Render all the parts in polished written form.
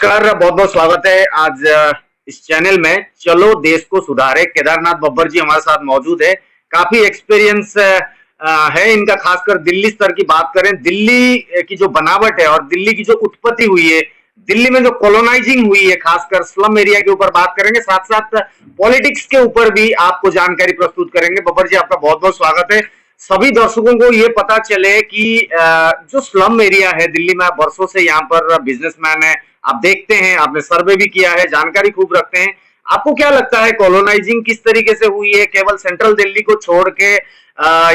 नमस्कार, बहुत बहुत स्वागत है आज इस चैनल में। चलो देश को सुधारे। केदारनाथ बब्बर जी हमारे साथ मौजूद है। काफी एक्सपीरियंस है इनका, खासकर दिल्ली स्तर की बात करें, दिल्ली की जो बनावट है और दिल्ली की जो उत्पत्ति हुई है, दिल्ली में जो कॉलोनाइजिंग हुई है, खासकर स्लम एरिया के ऊपर बात करेंगे, साथ साथ पॉलिटिक्स के ऊपर भी आपको जानकारी प्रस्तुत करेंगे। बब्बर जी आपका बहुत बहुत स्वागत है। सभी दर्शकों को ये पता चले कि जो स्लम एरिया है दिल्ली में, आप वर्षों से यहाँ पर बिजनेसमैन है, आप देखते हैं, आपने सर्वे भी किया है, जानकारी खूब रखते हैं। आपको क्या लगता है कॉलोनाइजिंग किस तरीके से हुई है, केवल सेंट्रल दिल्ली को छोड़ के,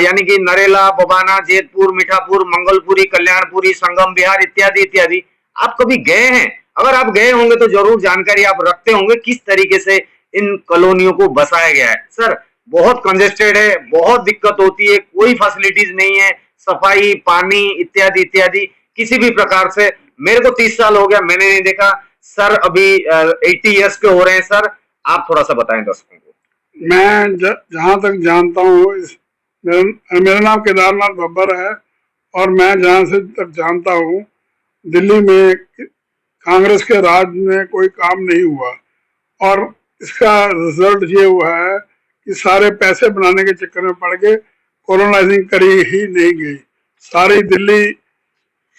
यानी कि नरेला, बबाना, जैतपुर, मीठापुर, मंगलपुरी, कल्याणपुरी, संगम विहार इत्यादि इत्यादि, आप कभी गए हैं? अगर आप गए होंगे तो जरूर जानकारी आप रखते होंगे किस तरीके से इन कॉलोनियों को बसाया गया है। सर, बहुत कंजेस्टेड है, बहुत दिक्कत होती है, कोई फैसिलिटीज नहीं है, सफाई, पानी इत्यादि इत्यादि किसी भी प्रकार से। मेरे को 30 साल हो गया, मैंने नहीं देखा। सर अभी 80 ईयर्स के हो रहे हैं। सर आप थोड़ा सा बताएं दर्शकों को। मैं जहाँ तक जानता हूँ, मेरा नाम केदारनाथ बब्बर है और मैं जहाँ से तक जानता हूँ, दिल्ली में कांग्रेस के राज में कोई काम नहीं हुआ और इसका रिजल्ट ये हुआ है कि सारे पैसे बनाने के चक्कर में पड़ के कॉलोनाइजिंग करी ही नहीं गई। सारी दिल्ली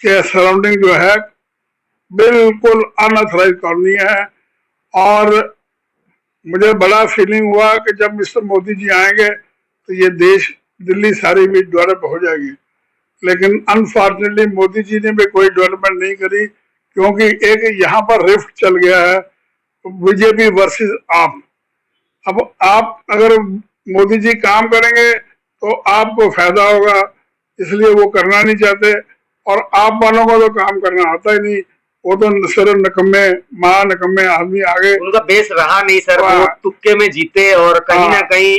के सराउंडिंग जो है बिल्कुल अनऑथराइज कॉलोनी है और मुझे बड़ा फीलिंग हुआ कि जब मिस्टर मोदी जी आएंगे तो ये देश, दिल्ली सारी भी डेवलप हो जाएगी। लेकिन अनफॉर्चुनेटली मोदी जी ने भी कोई डेवलपमेंट नहीं करी, क्योंकि एक यहाँ पर रिफ्ट चल गया है, बीजेपी वर्सेस आप। अब आप अगर मोदी जी काम करेंगे तो आपको फायदा होगा, इसलिए वो करना नहीं चाहते और आप वालों को तो काम करना आता ही नहीं। वो तो सिर्फ नकम्मे आदमी आगे, उनका बेस रहा नहीं सर, वो तुक्के में जीते और कहीं ना कहीं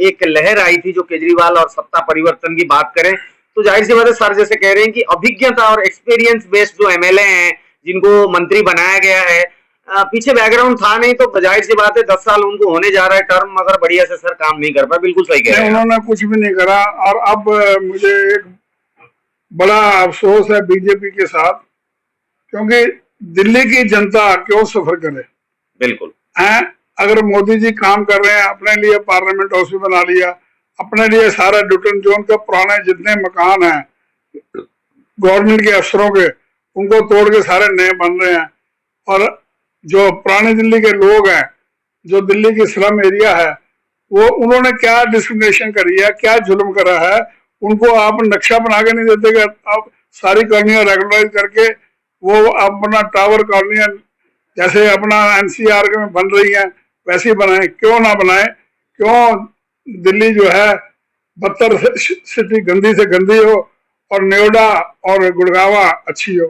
एक लहर आई थी जो केजरीवाल और सत्ता परिवर्तन की बात करें तो जाहिर सी बात है, सर जैसे कह रहे हैं कि अभिज्ञता और एक्सपीरियंस बेस्ड जो एमएलए हैं जिनको मंत्री बनाया गया है, पीछे बैकग्राउंड था नहीं, तो जाहिर सी बात है 10 साल उनको होने जा रहा है टर्म, अगर बढ़िया से सर काम नहीं कर पाए। बिल्कुल सही कह रहे हैं, उन्होंने कुछ भी नहीं करा। और अब मुझे एक बड़ा अफसोस है बीजेपी के साथ, क्योंकि दिल्ली की जनता क्यों सफर करे। बिल्कुल है, अगर मोदी जी काम कर रहे हैं, अपने लिए पार्लियामेंट हाउस भी बना लिया, अपने लिए सारा ड्यूटन जोन के पुराने जितने मकान हैं गवर्नमेंट के अफसरों के, उनको तोड़ के सारे नए बन रहे हैं। और जो पुराने दिल्ली के लोग हैं, जो दिल्ली की स्लम एरिया है, वो उन्होंने क्या डिस्क्रिमिनेशन करी है, क्या जुल्म करा है, उनको आप नक्शा बना के नहीं देते कि आप सारी कॉलोनियां रेगुलराइज करके वो अपना टावर कॉलोनियां जैसे अपना एनसीआर में बन रही हैं वैसी बनाए। क्यों ना बनाए? क्यों दिल्ली जो है बदतर सिटी, गंदी से गंदी हो और नोएडा और गुड़गावा अच्छी हो?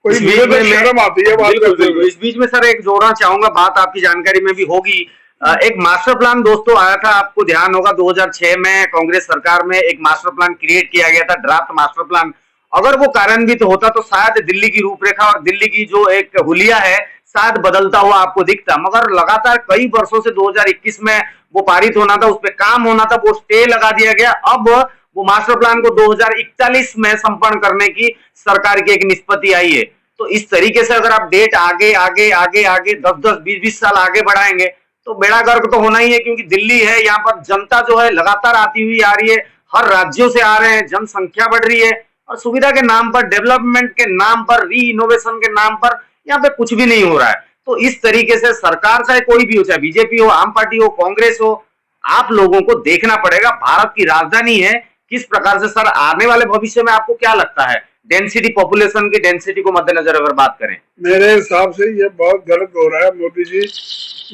कोई शर्म आती है बात करते हुए। इस बीच में सर एक जोड़ना चाहूंगा, बात आपकी जानकारी में भी होगी। एक मास्टर प्लान दोस्तों आया था, आपको ध्यान होगा 2006 में कांग्रेस सरकार में एक मास्टर प्लान क्रिएट किया गया था, ड्राफ्ट मास्टर प्लान। अगर वो कार्यान्वित होता तो शायद दिल्ली की रूपरेखा और दिल्ली की जो एक हुलिया है शायद बदलता हुआ आपको दिखता। मगर लगातार कई वर्षों से 2021 में वो पारित होना था, उस पर काम होना था, वो स्टे लगा दिया गया। अब वो मास्टर प्लान को 2041 में संपन्न करने की सरकार की एक निष्पत्ति आई है। तो इस तरीके से अगर आप डेट आगे आगे आगे आगे 10-10, 20-20 साल आगे बढ़ाएंगे तो बेड़ा गर्क तो होना ही है, क्योंकि दिल्ली है, यहाँ पर जनता जो है लगातार आती हुई आ रही है, हर राज्यों से आ रहे हैं, जनसंख्या बढ़ रही है और सुविधा के नाम पर, डेवलपमेंट के नाम पर, री इनोवेशन के नाम पर यहाँ पे कुछ भी नहीं हो रहा है। तो इस तरीके से सरकार चाहे कोई भी हो, चाहे बीजेपी हो, आम पार्टी हो, कांग्रेस हो, आप लोगों को देखना पड़ेगा। भारत की राजधानी है, किस प्रकार से सर आने वाले भविष्य में आपको क्या लगता है डेंसिटी, पॉपुलेशन की डेंसिटी को मद्देनजर अगर बात करें? मेरे हिसाब से ये बहुत गलत हो रहा है मोदी जी।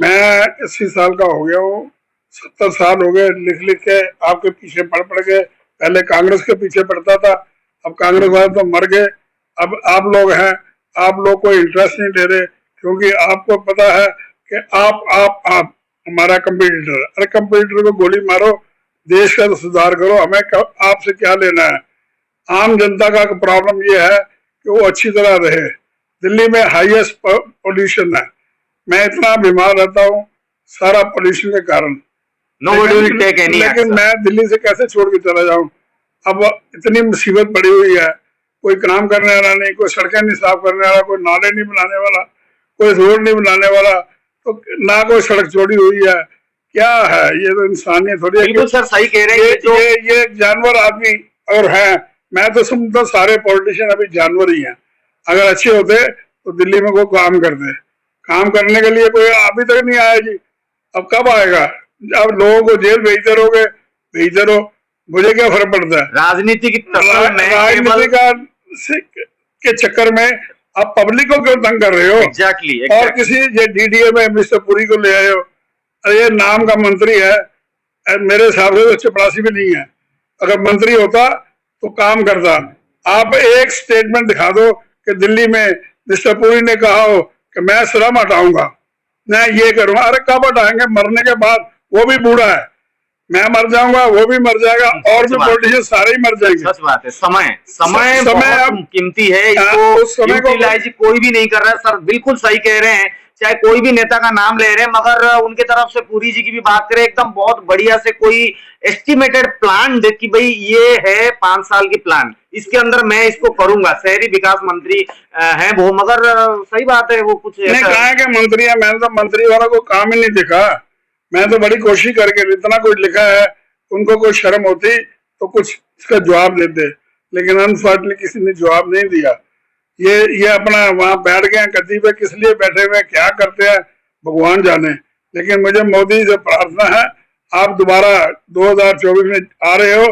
मैं 80 साल का हो गया हूँ, 70 साल हो गए लिख लिख के आपके पीछे पड़ के। पहले कांग्रेस के पीछे पड़ता था, अब कांग्रेस वाले तो मर गए, अब आप लोग हैं, आप लोग को इंटरेस्ट नहीं दे रहे, क्योंकि आपको पता है कि आप हमारा कंप्यूटर, अरे कंप्यूटर को गोली मारो, देश का तो सुधार करो, हमें आपसे क्या लेना है। आम जनता का प्रॉब्लम ये है कि वो अच्छी तरह रहे। दिल्ली में हाईएस्ट पोल्यूशन है, मैं इतना बीमार रहता हूँ सारा पोल्यूशन के कारण। लेकिन मैं दिल्ली से कैसे छोड़ के चला जाऊं? अब इतनी मुसीबत पड़ी हुई है, कोई काम करने वाला नहीं, कोई सड़कें नहीं साफ करने वाला, कोई नाले नहीं बनाने वाला, कोई रोड नहीं बनाने वाला, तो ना कोई सड़क चौड़ी हुई है, क्या है ये? तो इंसानियत थोड़ी है। बिल्कुल सर सही कह रहे हैं। जो ये जानवर आदमी और है, मैं तो समझता सारे पॉलिटिशियन अभी जानवर ही हैं। अगर अच्छे होते तो दिल्ली में कोई काम करते। काम करने के लिए कोई अभी तक नहीं आया जी, अब कब आएगा? अब लोगों को जेल भेजते रहो, मुझे क्या फर्क पड़ता है? राजनीति की राजनीति के चक्कर में आप पब्लिक को क्यों तंग कर रहे हो? एग्जैक्टली। और किसी डीडीए में मिस्टर पुरी को ले आए हो, अरे ये नाम का मंत्री है, मेरे हिसाब से तो चपरासी भी नहीं है। अगर मंत्री होता तो काम करता। आप एक स्टेटमेंट दिखा दो कि दिल्ली में मिस्टर पुरी ने कहा हो कि मैं श्रम हटाऊंगा, मैं ये करूंगा। अरे कब हटाएंगे? मरने के बाद। वो भी बूढ़ा है, मैं मर जाऊंगा, वो भी मर जाएगा, और भी पॉलिटिशियन सारे ही मर जाएंगे। सच बात है। समय बहुत कीमती है, इसको यूटिलाइज कोई भी नहीं कर रहा है। सर बिल्कुल सही कह रहे हैं। चाहे कोई भी नेता का नाम ले रहे हैं, मगर उनके तरफ से पुरी जी की भी बात करें, एकदम बहुत बढ़िया से कोई एस्टिमेटेड प्लान कि भाई ये है 5 साल की प्लान, इसके अंदर मैं इसको करूंगा। शहरी विकास मंत्री हैं वो, मगर सही बात है वो कुछ नहीं कहा है कि मंत्री है। मैंने तो मंत्री वाला को काम ही नहीं दिखा। मैं तो बड़ी कोशिश करके इतना कुछ लिखा है, उनको कोई शर्म होती तो कुछ इसका जवाब देते, लेकिन अनफॉर्चुनेटली किसी ने जवाब नहीं दिया। ये अपना वहां बैठ गए गद्दी पे, किस लिए बैठे हुए, क्या करते हैं भगवान जाने। लेकिन मुझे मोदी से प्रार्थना है, आप दोबारा 2024 में आ रहे हो,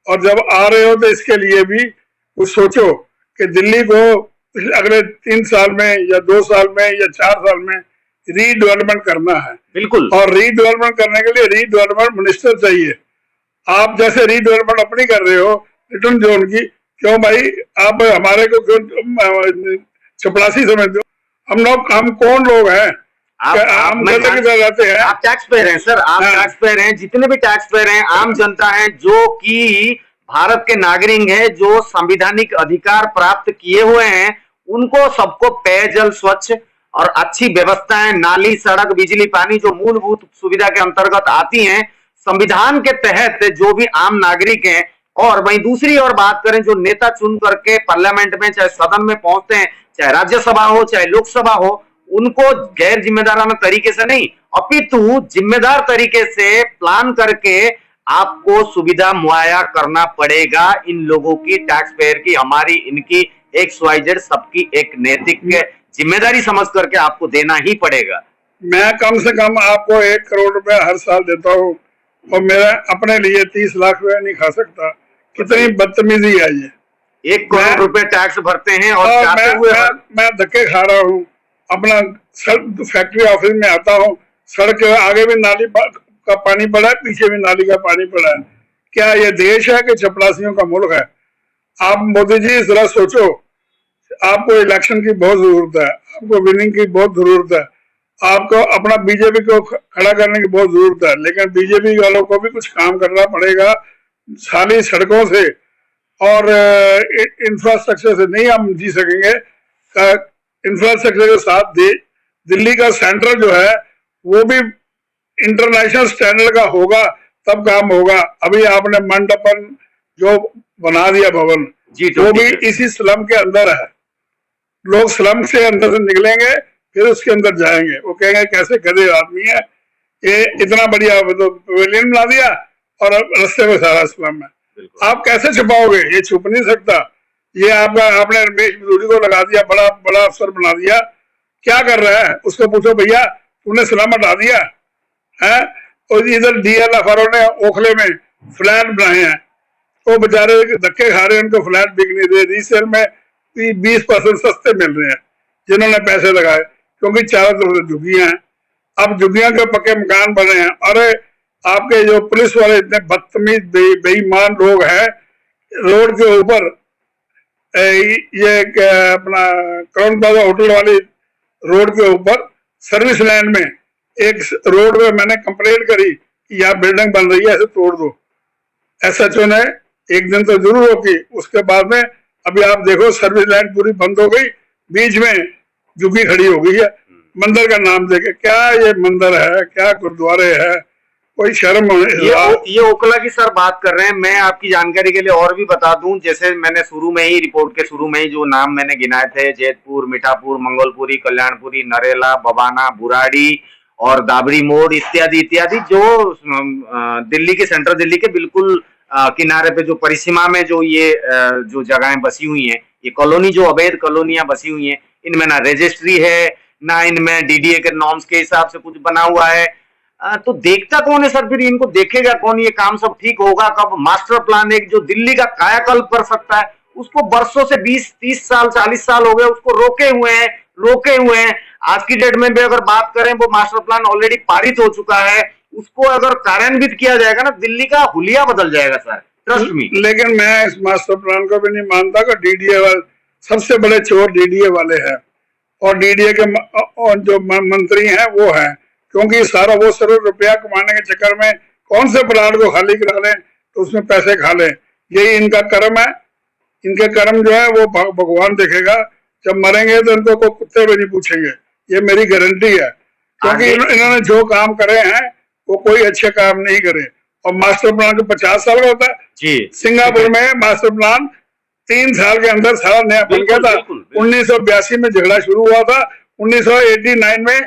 और जब आ रहे हो तो इसके लिए भी कुछ सोचो कि दिल्ली को अगले 3 साल में या 2 साल में या 4 साल में रीडेवलपमेंट करना है। बिल्कुल। और रीडेवलपमेंट करने के लिए रीडेवलपमेंट मिनिस्टर चाहिए। आप जैसे रीडेवलपमेंट अपनी कर रहे हो रिटर्न जोन की, क्यों भाई आप हमारे को क्यों चपरासी समझते हो? हम कौन लोग हैं? हम रहते हैं। आप टैक्स पेयर हैं सर, आप टैक्स पेयर हैं। जितने भी टैक्स पेयर हैं, आम जनता है जो कि भारत के नागरिक हैं, जो संवैधानिक अधिकार प्राप्त किए हुए हैं, उनको सबको पेयजल स्वच्छ और अच्छी व्यवस्थाएं, नाली, सड़क, बिजली, पानी, जो मूलभूत सुविधा के अंतर्गत आती हैं संविधान के तहत, जो भी आम नागरिक हैं। और वहीं दूसरी ओर बात करें, जो नेता चुन करके पार्लियामेंट में चाहे सदन में पहुंचते हैं, चाहे राज्यसभा हो चाहे लोकसभा हो, उनको गैर जिम्मेदाराना तरीके से नहीं अपितु जिम्मेदार तरीके से प्लान करके आपको सुविधा मुहैया करना पड़ेगा। इन लोगों की, टैक्स पेयर की, हमारी, इनकी, XYZ सबकी एक नैतिक जिम्मेदारी समझ करके आपको देना ही पड़ेगा। मैं कम से कम आपको 1 करोड़ रुपया हर साल देता हूँ, और मेरा अपने लिए 30 लाख रुपया नहीं खा सकता। कितनी बदतमीजी है ये। 1 करोड़ रुपए टैक्स भरते हैं और मैं धक्के खा रहा हूँ। अपना फैक्ट्री ऑफिस में आता हूँ, सड़क के आगे भी नाली का पानी पड़ा है, पीछे भी नाली का पानी पड़ा है। क्या ये देश है कि चपरासियों का मुल्क है? आप मोदी जी जरा सोचो, आपको इलेक्शन की बहुत जरूरत है, आपको विनिंग की बहुत जरूरत है, आपको अपना बीजेपी को खड़ा करने की बहुत जरूरत है, लेकिन बीजेपी वालों को भी कुछ काम करना पड़ेगा। खाली सड़कों से और इंफ्रास्ट्रक्चर से नहीं हम जी सकेंगे। इंफ्रास्ट्रक्चर के साथ दिल्ली का सेंटर जो है वो भी इंटरनेशनल स्टैंडर्ड का होगा, तब काम होगा। अभी आपने मंडपन जो बना दिया भवन, वो भी इसी स्लम के अंदर है। लोग स्लम से अंदर से निकलेंगे, फिर उसके अंदर जाएंगे, वो कहेंगे कैसे गधे आदमी है, ये इतना बढ़िया तो पवेलियन बना दिया और रास्ते में सारा स्लम है। आप कैसे छुपाओगे? ये छुप नहीं सकता। ये आपने रमेश बिदूरी को लगा दिया, बड़ा बड़ा अफसर बना दिया। क्या कर रहा है? उसको पूछो, भैया तूने स्लम हटा दिया है? और इधर DLF ने ओखले में फ्लैट बनाए हैं, वो बेचारे धक्के खा रहे हैं, उनको फ्लैट बिक नहीं रहे। रीसेल में 20% सस्ते मिल रहे हैं जिन्होंने पैसे लगाए, क्योंकि चारों तरफ झुग्गियां हैं। अब झुग्गियां के पक्के मकान बने हैं। अरे आपके जो पुलिस वाले इतने बदतमीज बेईमान लोग हैं, रोड के ऊपर ये अपना क्राउन प्लाजा होटल वाली रोड के ऊपर सर्विस लैंड में एक रोड में मैंने कंप्लेंट करी कि यहाँ बिल्डिंग बन रही है, ऐसे तोड़ दो। SHO ने एक दिन तो जरूर होगी, उसके बाद में अभी आप देखो सर्विस लैंड पूरी बंद हो गई, बीच में झुग्गी खड़ी हो गई है मंदिर का नाम देके। क्या ये मंदिर है, क्या गुरुद्वारे है? कोई शर्म ये ओखला की सर बात कर रहे हैं। मैं आपकी जानकारी के लिए और भी बता दूं, जैसे मैंने शुरू में ही रिपोर्ट के शुरू में ही जो नाम मैंने गिनाए थे, जैतपुर, मीठापुर, मंगोलपुरी, कल्याणपुरी, नरेला, बबाना, बुराड़ी और दाबरी मोड़ इत्यादि इत्यादि, जो दिल्ली के, सेंट्रल दिल्ली के बिल्कुल किनारे पे जो परिसीमा में जो ये जो जगहें बसी हुई हैं, ये कॉलोनी जो अवैध कॉलोनियां बसी हुई हैं, इनमें ना रजिस्ट्री है, ना इनमें डीडीए के नॉर्म्स के हिसाब से कुछ बना हुआ है। तो देखता कौन है सर? फिर इनको देखेगा कौन? ये काम सब ठीक होगा कब? मास्टर प्लान एक जो दिल्ली का कायाकल्प कर सकता है, उसको बरसों से 20-30 साल 40 साल हो गए उसको रोके हुए हैं। आज की डेट में भी अगर बात करें, वो मास्टर प्लान ऑलरेडी पारित हो चुका है, उसको अगर कार्यान्वित किया जाएगा ना, दिल्ली का हुलिया बदल जाएगा सर, ट्रस्ट मी। लेकिन मैं इस मास्टर प्लान को भी नहीं मानता कि डीडीए वाले सबसे बड़े चोर डीडीए वाले हैं, और डीडीए के और जो मंत्री हैं वो हैं, क्योंकि सारा वो सिर्फ रुपया कमाने के चक्कर में कौन से प्लाट को खाली करा लें तो उसमें पैसे खा लें, यही इनका कर्म है। इनके कर्म जो है वो भगवान देखेगा, जब मरेंगे तो इनको कोई कुत्ते भी नहीं पूछेंगे, ये मेरी गारंटी है। क्योंकि इन्होंने जो काम करे हैं वो कोई अच्छे काम नहीं करे। और मास्टर प्लान जो 50 साल का होता है जी, सिंगापुर में मास्टर प्लान 3 साल के अंदर सारा नया बन गया था। 1982 में झगड़ा शुरू हुआ था, 1989 में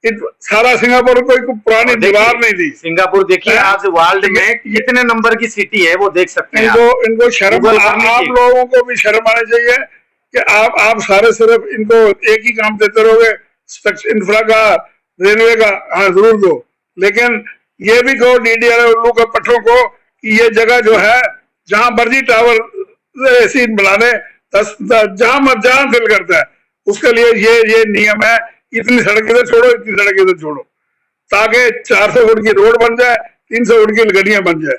सारा सिंगापुर कोई पुरानी दीवार नहीं थी। सिंगापुर देखिए आज वर्ल्ड में कितने नंबर की सिटी है वो देख सकते हैं। इनको शर्म, आप लोगों को भी शर्म आनी चाहिए कि आप सारे सिर्फ इनको एक ही काम देते रहोगे, इंफ्रा का, रेलवे का, हाँ जरूर दो, लेकिन ये भी कहो डीडीआर उल्लू के पट्टों को कि ये जगह जो है जहां मर्जी टावर ऐसी बना ले, जहां दिल करता है उसके लिए ये नियम है, इतनी सड़कें तो छोड़ो, इतनी सड़कें तो छोड़ो, ताकि 400 फुट की रोड बन जाए, 300 फुट की गलियां बन जाए,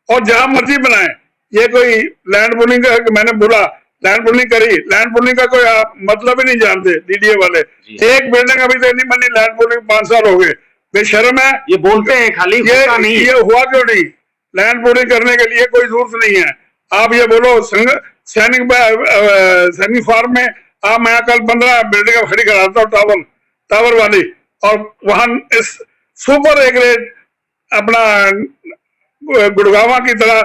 और जहां मर्जी बनाए। ये कोई लैंड पूलिंग का, मैंने बोला लैंड पूलिंग करी, लैंड पूलिंग का कोई मतलब ही नहीं जानते डीडीए वाले। एक बिल्डिंग अभी तक नहीं बनी, लैंड पूलिंग 5 साल हो गए, बेशर्म है। ये बोलते हैं खाली, ये हुआ क्यों नहीं? लैंड पूलिंग करने के लिए कोई जरूरत नहीं है। आप ये बोलो सैनिक फार्म में मैं कल 15 बिल्डिंग खड़ी कराता हूँ टावर वाली, और वहां इस सुपर ए ग्रेड अपना गुड़गावा की तरह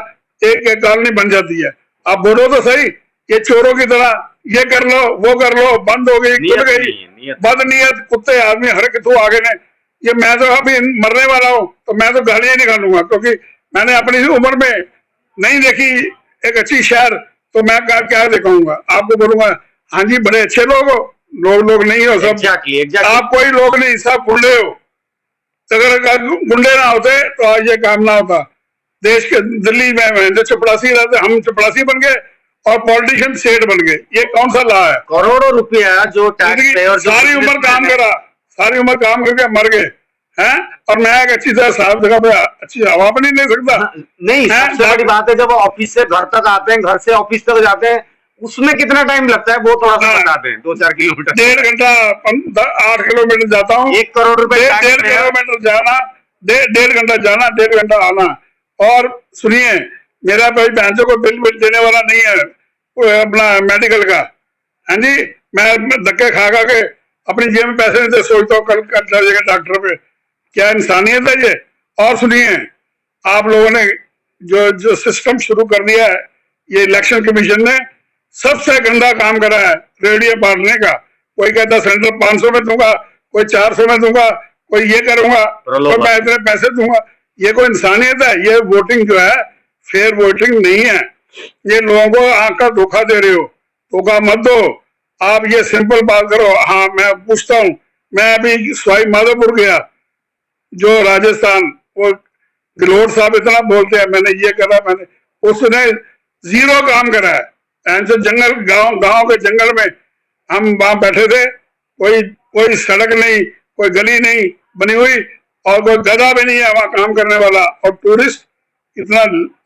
एक कॉलोनी बन जाती है। आप बोलो तो सही, ये चोरों की तरह ये कर लो वो कर लो, बंद हो गई, खुल गई, बदनीयत कुत्ते आदमी हर कितु आगे ने। ये मैं तो अभी मरने वाला हूँ तो मैं तो गालियां निकालूंगा, क्योंकि मैंने अपनी उम्र में नहीं देखी एक अच्छी शहर, तो मैं क्या दिखाऊंगा आपको? बोलूंगा हाँ जी बड़े अच्छे लोग हो, लोग नहीं हो सब, exactly. आप कोई लोग नहीं, सब गुंडे हो। अगर गुंडे ना होते तो आज ये काम ना होता। देश के दिल्ली में जो चपड़ासी रहते, हम चपड़ासी बन गए और पॉलिटिशियन सेठ बन गए, ये कौन सा ला है? करोड़ों रुपया जो टैक्स सारी उम्र काम करा, सारी उम्र काम करके मर गए हैं, और मैं एक अच्छी तरह साफ जगह पे अच्छी हवा भी नहीं ले सकता। नहीं, सबसे बड़ी बात है जब ऑफिस से घर तक आते हैं, घर से ऑफिस तक जाते हैं, उसमें कितना टाइम लगता है वो थोड़ा सा बताते हैं। 2-4 किलोमीटर, 1.5 घंटा 8 किलोमीटर जाता हूँ। 1 करोड़ रुपए, 1.5 किलोमीटर जाना, 1.5 घंटा जाना, 1.5 घंटा आना। और सुनिए, मेरा कोई बहनों को बिल देने वाला नहीं है अपना मेडिकल का, हाँ जी, मैं धक्के खा के अपनी जेब में पैसे नहीं दे, सोचता हूँ कल चल जाएगा डॉक्टर पे। क्या इंसानियत है ये? और सुनिए, आप लोगों ने जो सिस्टम शुरू कर दिया है, ये इलेक्शन कमीशन ने सबसे गंदा काम करा है रेडियो बांटने का। कोई कहता सेंटर 500 में दूंगा, कोई 400 में दूंगा, कोई ये करूंगा, कोई मैं इतने पैसे दूंगा। ये कोई इंसानियत है? ये वोटिंग जो है फेयर वोटिंग नहीं है। ये लोगों को आंख का धोखा दे रहे हो, धोखा मत दो। आप ये सिंपल बात करो। हाँ, मैं पूछता हूँ, मैं अभी सवाई माधोपुर गया, जो राजस्थान, वो गहलोत साहब इतना बोलते हैं मैंने ये करा, मैंने, उसने 0 काम करा है। जंगल, गांव के जंगल में हम वहां बैठे थे, कोई सड़क नहीं, कोई गली नहीं बनी हुई, और कोई गधा भी नहीं है वहां काम करने वाला, और टूरिस्ट इतना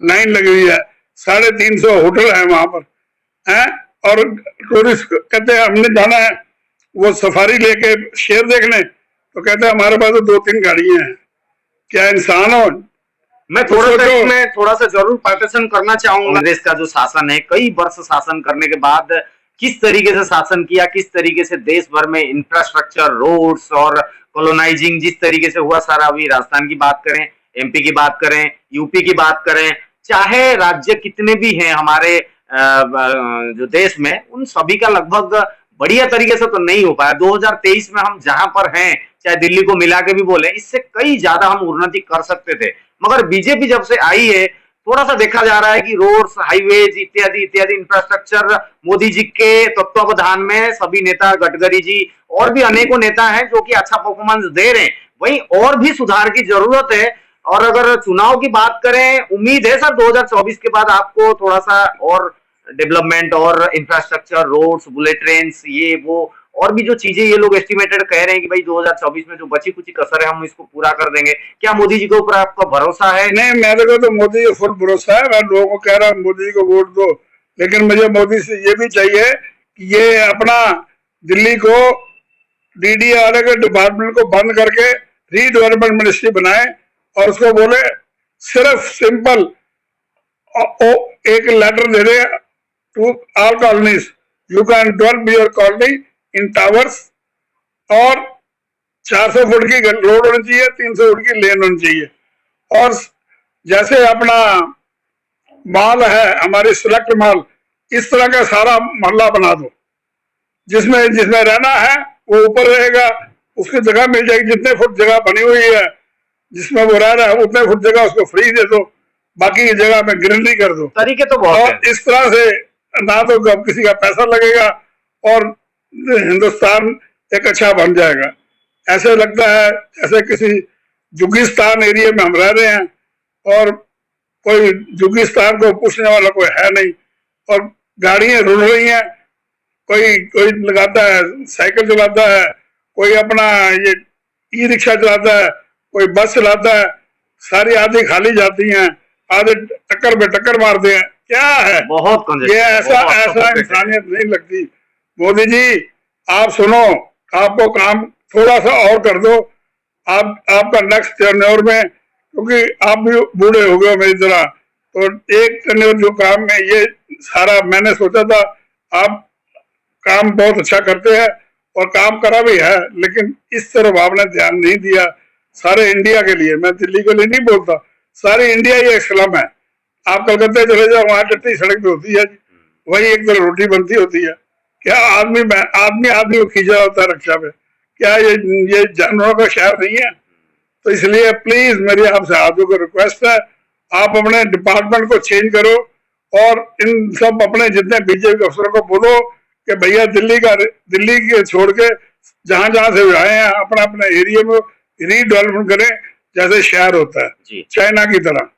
लाइन लगी हुई है, 350 होटल है वहां पर हैं, और टूरिस्ट कहते हैं हमने जाना है वो सफारी लेके शेर देखने, तो कहते हैं हमारे पास तो 2-3 गाड़ियां हैं। क्या इंसान हो? मैं थोड़ा सा जरूर पार्टीशन करना चाहूंगा। कांग्रेस का जो शासन है, कई वर्ष शासन करने के बाद किस तरीके से शासन किया, किस तरीके से देश भर में इंफ्रास्ट्रक्चर, रोड्स और कॉलोनाइजिंग जिस तरीके से हुआ, सारा अभी राजस्थान की बात करें, एमपी की बात करें, यूपी की बात करें, चाहे राज्य कितने भी हैं हमारे जो देश में, उन सभी का लगभग बढ़िया तरीके से तो नहीं हो पाया। 2023 में हम जहां पर हैं, चाहे दिल्ली को मिला के भी बोले, इससे कई ज्यादा हम उन्नति कर सकते थे। मगर बीजेपी जब से आई है, थोड़ा सा देखा जा रहा है कि रोड्स, हाईवेज इत्यादि इत्यादि इंफ्रास्ट्रक्चर मोदी जी के तत्वावधान में सभी नेता, गडकरी जी और भी अनेकों नेता हैं जो कि अच्छा परफॉर्मेंस दे रहे हैं। वहीं और भी सुधार की जरूरत है। और अगर चुनाव की बात करें, उम्मीद है सर 2024 के बाद आपको थोड़ा सा और डेवलपमेंट और इंफ्रास्ट्रक्चर, रोड्स, बुलेट ट्रेन, ये वो और भी जो चीजें ये लोग एस्टिमेटेड कह रहे हैं कि भाई 2024 में जो बची कुची कसर है हम इसको पूरा कर देंगे। क्या मोदी जी के ऊपर आपका भरोसा है? नहीं, मेरे को तो मोदी को फुल भरोसा है। मैं लोगों को कह रहा हूँ मोदी जी को वोट दो, लेकिन मुझे मोदी से ये भी चाहिए कि ये अपना दिल्ली को डीडीआर के डिपार्टमेंट को बंद करके रीडेवलपमेंट मिनिस्ट्री बनाए और उसको बोले सिर्फ सिंपल एक लेटर दे दे to all colonies, you can develop your colony in towers, और 400 फुट की रोड होनी चाहिए, 300 फुट की लेन होनी चाहिए। और जैसे अपना मॉल है हमारी सिलेक्ट मॉल, इस तरह का सारा मोहल्ला बना दो, जिसमें रहना है वो ऊपर रहेगा, उसकी जगह मिल जाएगी। जितने फुट जगह बनी हुई है जिसमें वो रह रहा है उतने फुट जगह उसको फ्री दे दो, बाकी की जगह में ग्रीनरी कर दो। तरीके तो बहुत और इस तरह से ना तो किसी का पैसा लगेगा और हिंदुस्तान एक अच्छा बन जाएगा। ऐसे लगता है जैसे किसी जुगिस्तान एरिया में हम रह रहे हैं और कोई जुगिस्तान को पूछने वाला कोई है नहीं, और गाड़ियां रुल रही हैं, कोई लगाता है साइकिल चलाता है, कोई अपना ये ई रिक्शा चलाता है, कोई बस चलाता है, सारी आधी खाली जाती हैं, आधे टक्कर पे टक्कर मारते हैं। क्या है बहुत ये? ऐसा इंसानियत नहीं लगती। मोदी जी आप सुनो, आपको काम थोड़ा सा और कर दो, आपका नेक्स्ट टेन्योर में, क्योंकि आप भी बूढ़े हो गए मेरी तरह, तो एक टेन्योर जो काम है ये सारा मैंने सोचा था। आप काम बहुत अच्छा करते हैं और काम करा भी है, लेकिन इस तरफ आपने ध्यान नहीं दिया। सारे इंडिया के लिए, मैं दिल्ली के लिए नहीं बोलता, सारी इंडिया ही एक स्लम है। आप कलकत्ता चले जाओ, वहां टट्टी सड़क पे होती है, वही एक तरह रोटी बनती होती है। क्या आदमी को खींचा होता है रक्षा पे? क्या ये जानवरों का शहर नहीं है? तो इसलिए प्लीज मेरी आपसे हाथों को रिक्वेस्ट है, आप अपने डिपार्टमेंट को चेंज करो और इन सब अपने जितने बीजेपी अफसरों को बोलो कि भैया दिल्ली के छोड़ के जहां जहां से आए हैं अपना अपना एरिया में रीडेवलपमेंट करें, जैसे शहर होता है चाइना की तरह,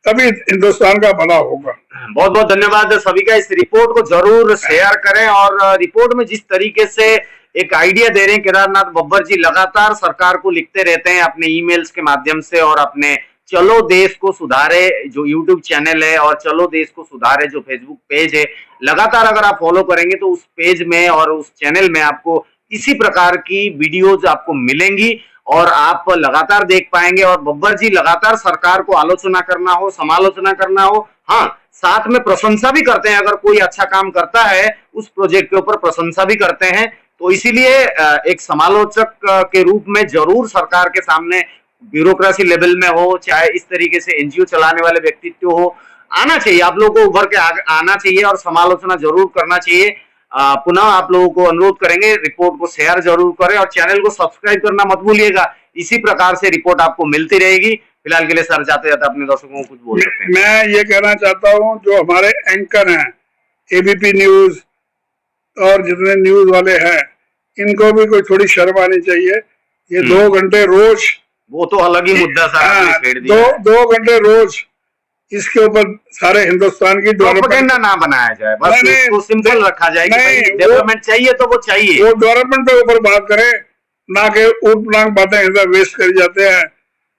तभी हिंदुस्तान का भला होगा। बहुत बहुत धन्यवाद सभी का। इस रिपोर्ट को जरूर शेयर करें, और रिपोर्ट में जिस तरीके से एक आइडिया दे रहे हैं केदारनाथ बब्बर जी, लगातार सरकार को लिखते रहते हैं अपने ईमेल्स के माध्यम से, और अपने चलो देश को सुधारे जो यूट्यूब चैनल है और चलो देश को सुधारे जो फेसबुक पेज है, लगातार अगर आप फॉलो करेंगे तो उस पेज में और उस चैनल में आपको इसी प्रकार की वीडियोज आपको मिलेंगी और आप लगातार देख पाएंगे। और बब्बर जी लगातार सरकार को आलोचना करना हो, समालोचना करना हो, हाँ साथ में प्रशंसा भी करते हैं। अगर कोई अच्छा काम करता है उस प्रोजेक्ट के ऊपर प्रशंसा भी करते हैं। तो इसीलिए एक समालोचक के रूप में जरूर सरकार के सामने ब्यूरोक्रेसी लेवल में हो, चाहे इस तरीके से एनजीओ चलाने वाले व्यक्तित्व हो, आना चाहिए, आप लोगों को उभर के आना चाहिए और समालोचना जरूर करना चाहिए। पुनः आप लोगों को अनुरोध करेंगे रिपोर्ट को शेयर जरूर करें और चैनल को सब्सक्राइब करना मत भूलिएगा। इसी प्रकार से रिपोर्ट आपको मिलती रहेगी। फिलहाल के लिए सर जाते जाते अपने दर्शकों को कुछ बोल सकते हैं। मैं ये कहना चाहता हूँ, जो हमारे एंकर हैं एबीपी न्यूज और जितने न्यूज वाले हैं, इनको भी कोई थोड़ी शर्म आनी चाहिए। ये 2 घंटे रोज, वो तो अलग ही मुद्दा सर, 2 घंटे रोज इसके ऊपर सारे हिंदुस्तान की डेवलपमेंट ना बनाया जाए, बस इसको सिंपल रखा जाए कि डेवलपमेंट चाहिए तो वो चाहिए, वो डेवलपमेंट के ऊपर बात करें, ना कि ऊट-पटांग बातें इधर वेस्ट कर जाते हैं।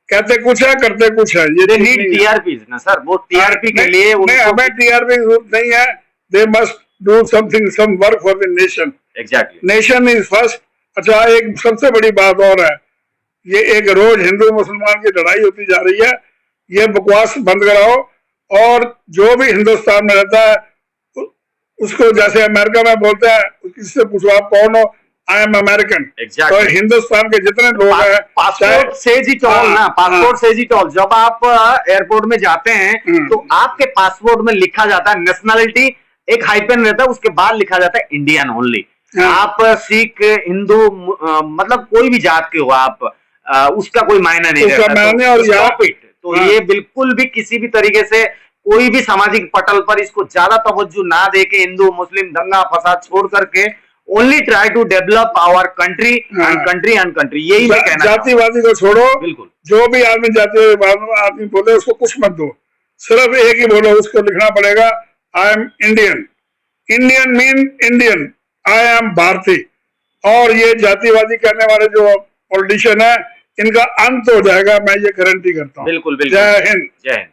कहते कुछ है करते कुछ है। ये नीड टीआरपी ना सर, वो टीआरपी के लिए हमें टीआरपी जरूरत नहीं है। They must do something, some work for the nation. Exactly, nation is first. अच्छा, एक सबसे बड़ी बात और है, ये एक रोज हिंदू मुसलमान की लड़ाई होती जा रही है, ये बकवास बंद कराओ। और जो भी हिंदुस्तान में रहता है उसको, जैसे अमेरिका में बोलते हैं, किससे पूछो आप कौन हो, आई एम अमेरिकन। तो एग्जैक्टली हिंदुस्तान के जितने लोग हैं, पासपोर्ट से जी टॉल ना, पासपोर्ट से जी टॉल, जब आप एयरपोर्ट में जाते हैं तो आपके पासपोर्ट में लिखा जाता है नेशनलिटी, एक हाइपन रहता है, उसके बाद लिखा जाता है इंडियन ओनली। आप सिख, हिंदू, मतलब कोई भी जात के हो आप, उसका कोई मायना नहीं रहता। और तो ये बिल्कुल भी किसी भी तरीके से कोई भी सामाजिक पटल पर इसको ज्यादा तवज्जो ना दे के हिंदू मुस्लिम दंगा फसाद छोड़ करके only try to develop our country and country, यही मैं कहना। जातिवादी को छोड़ो, बिल्कुल जो भी आदमी जातिवादी आदमी बोले उसको कुछ मत दो, सिर्फ एक ही बोलो, उसको लिखना पड़ेगा I am Indian. Indian mean Indian, I am भारतीय। और ये जातिवादी करने वाले जो पॉलिटिशियन है, इनका अंत हो जाएगा, मैं ये गारंटी करता हूँ। बिल्कुल बिल्कुल। जय हिंद। जय हिंद।